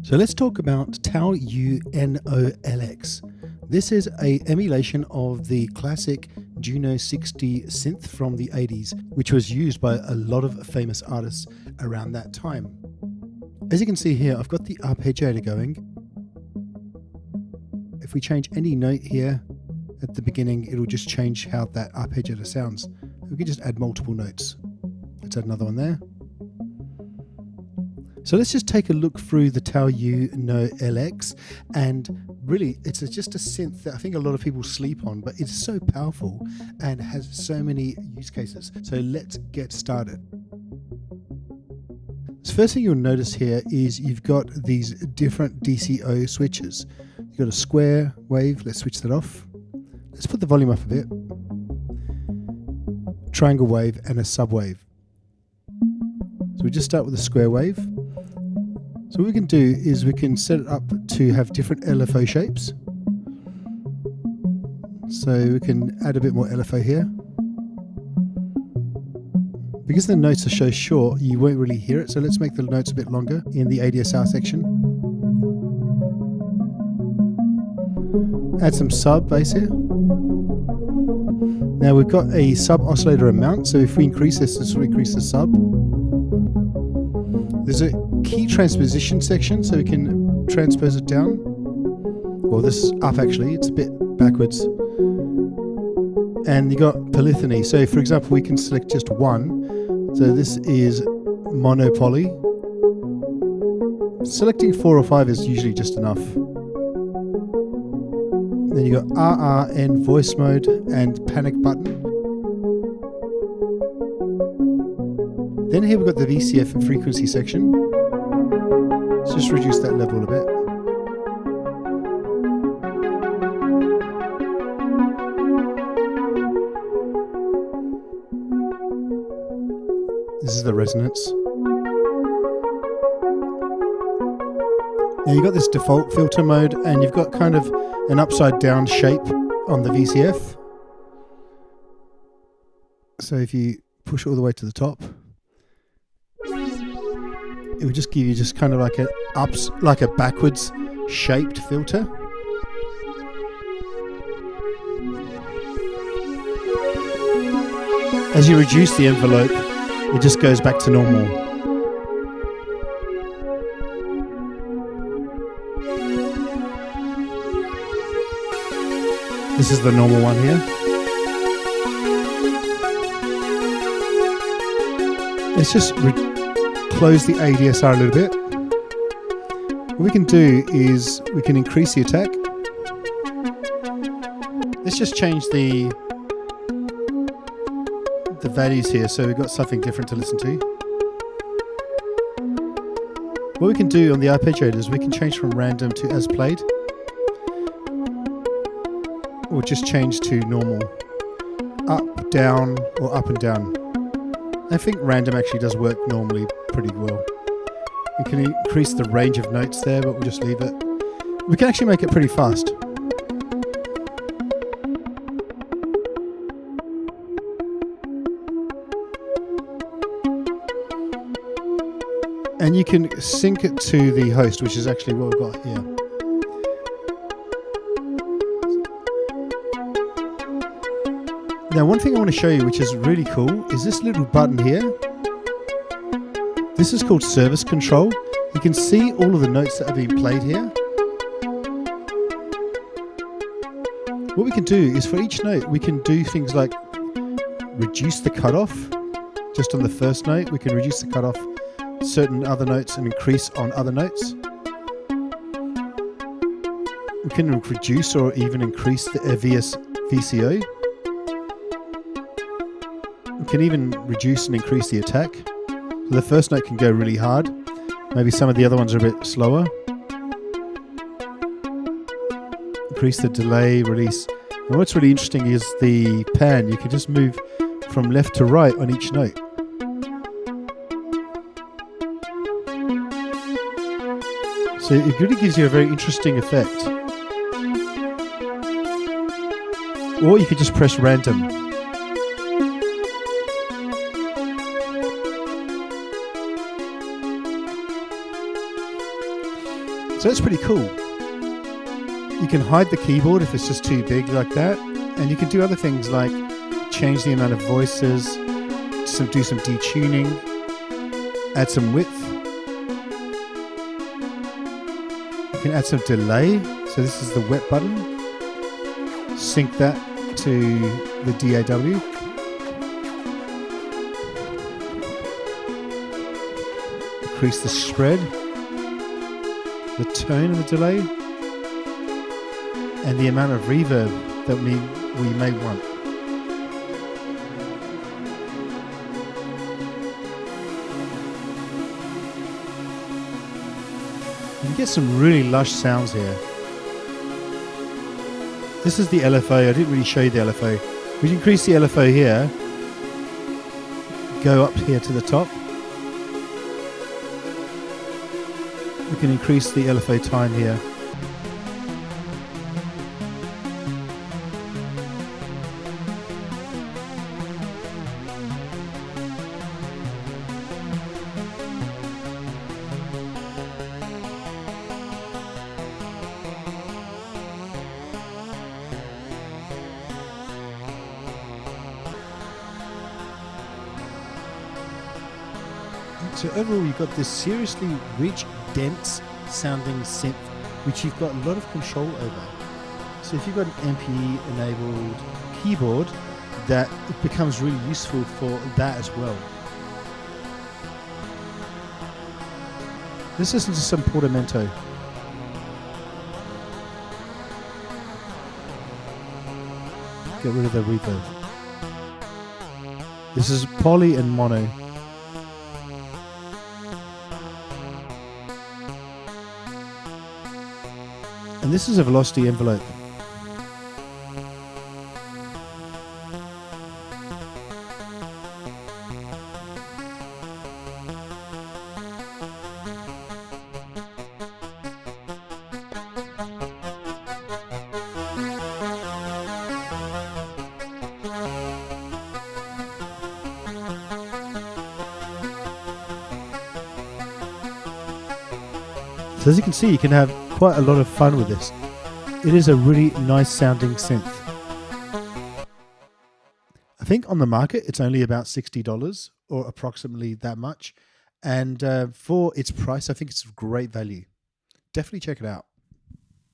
So let's talk about TAL-U-NO-LX. This is an emulation of the classic Juno 60 synth from the 80s, which was used by a lot of famous artists around that time. As you can see here, I've got the Arpeggiator going. If we change any note here at the beginning, it'll just change how that Arpeggiator sounds. We can just add multiple notes. Let's add another one there. So let's just take a look through the TAL-U-NO-LX, and really it's just a synth that I think a lot of people sleep on, but it's so powerful and has so many use cases. So let's get started. So first thing you'll notice here is you've got these different DCO switches. You've got a square wave, let's switch that off. Let's put the volume up a bit. Triangle wave and a subwave. So we just start with a square wave. So what we can do is we can set it up to have different LFO shapes. So we can add a bit more LFO here. Because the notes are so short, you won't really hear it. So let's make the notes a bit longer in the ADSR section. Add some sub bass here. Now we've got a sub oscillator amount. So if we increase this will increase the sub. There's a key transposition section, so we can transpose it down. Well, this is up actually, it's a bit backwards. And you got polyphony, so for example we can select just one. So this is monopoly. Selecting 4 or 5 is usually just enough. Then you got RRN voice mode and panic button. Then here we've got the VCF and frequency section. Let's just reduce that level a bit. This is the resonance. Now you've got this default filter mode, and you've got kind of an upside down shape on the VCF. So if you push all the way to the top, it would just give you just kind of like a backwards shaped filter. As you reduce the envelope, it just goes back to normal. This is the normal one here. Let's just close the ADSR a little bit. What we can do is we can increase the attack. Let's just change the values here so we've got something different to listen to. What we can do on the Arpeggiator is we can change from random to as played, or just change to normal, up, down, or up and down. I think random actually does work normally pretty well. We can increase the range of notes there, but we'll just leave it. We can actually make it pretty fast. And you can sync it to the host, which is actually what we've got here. Now, one thing I want to show you, which is really cool, is this little button here. This is called service control. You can see all of the notes that are being played here. What we can do is for each note, we can do things like reduce the cutoff. Just on the first note, we can reduce the cutoff certain other notes and increase on other notes. We can reduce or even increase the VCO. We can even reduce and increase the attack. So the first note can go really hard. Maybe some of the other ones are a bit slower. Increase the delay, release. And what's really interesting is the pan. You can just move from left to right on each note. So it really gives you a very interesting effect. Or you could just press random. So that's pretty cool. You can hide the keyboard if it's just too big like that, and you can do other things like change the amount of voices, do some detuning, add some width. You can add some delay. So this is the wet button. Sync that to the DAW. Increase the spread, the tone of the delay, and the amount of reverb that we may want. You can get some really lush sounds here. This is the LFO. I didn't really show you the LFO. We can increase the LFO here, go up here to the top. We can increase the LFO time here. So overall, you've got this seriously rich, dense sounding synth, which you've got a lot of control over. So if you've got an MPE enabled keyboard, that it becomes really useful for that as well. Let's listen to some portamento. Get rid of the reverb. This is poly and mono. And this is a velocity envelope. So as you can see, you can have quite a lot of fun with this. It is a really nice sounding synth. I think on the market it's only about $60 or approximately that much, and for its price I think it's great value. Definitely check it out.